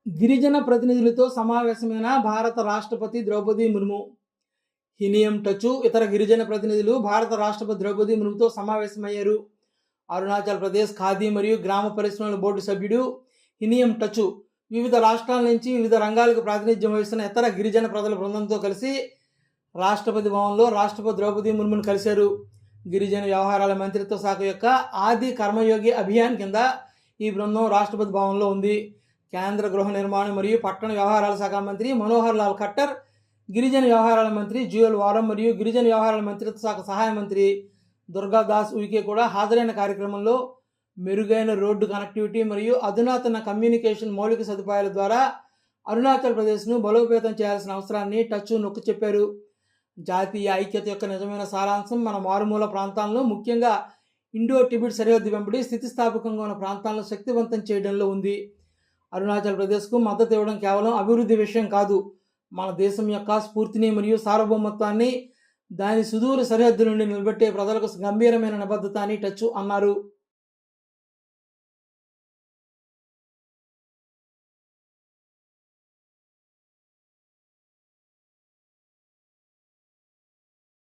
గిరిజన ప్రతినిధులతో సమావేశమైన భారత రాష్ట్రపతి ద్రౌపది ముర్ము. హినియం టచు ఇతర గిరిజన ప్రతినిధులు భారత రాష్ట్రపతి ద్రౌపది ముర్ముతో సమావేశమయ్యారు. అరుణాచల్ ప్రదేశ్ ఖాదీ మరియు గ్రామ పరిశ్రమల బోర్డు సభ్యుడు హినియం టచు వివిధ రాష్ట్రాల నుంచి వివిధ రంగాలకు ప్రాతినిధ్యం వహిస్తున్న ఇతర గిరిజన ప్రజల బృందంతో కలిసి రాష్ట్రపతి భవన్లో రాష్ట్రపతి ద్రౌపది ముర్మును కలిశారు. గిరిజన వ్యవహారాల మంత్రిత్వ శాఖ యొక్క ఆది కర్మయోగి అభియాన్ కింద ఈ బృందం రాష్ట్రపతి భవన్లో ఉంది. కేంద్ర గృహ నిర్మాణం మరియు పట్టణ వ్యవహారాల శాఖ మంత్రి మనోహర్ లాల్ ఖట్టర్, గిరిజన వ్యవహారాల మంత్రి జ్యూయల్ వారం మరియు గిరిజన వ్యవహారాల మంత్రిత్వ శాఖ సహాయ మంత్రి దుర్గాదాస్ ఉయికే కూడా హాజరైన కార్యక్రమంలో మెరుగైన రోడ్డు కనెక్టివిటీ మరియు అధునాతన కమ్యూనికేషన్ మౌలిక సదుపాయాల ద్వారా అరుణాచల్ ప్రదేశ్ను బలోపేతం చేయాల్సిన అవసరాన్ని టచ్ నొక్కి చెప్పారు. జాతీయ ఐక్యత యొక్క నిజమైన సారాంశం మన మారుమూల ప్రాంతాలను, ముఖ్యంగా ఇండో టిబెట్ సరిహద్దు వెంబడి స్థితిస్థాపకంగా ఉన్న ప్రాంతాలను శక్తివంతం చేయడంలో ఉంది. అరుణాచల్ ప్రదేశ్కు మద్దతు ఇవ్వడం కేవలం అభివృద్ధి విషయం కాదు, మన దేశం యొక్క స్ఫూర్తిని మరియు సార్వభౌమత్వాన్ని దాని సుదూర సరిహద్దు నుండి నిలబెట్టే ప్రజలకు గంభీరమైన నిబద్ధత అని టచ్ అన్నారు.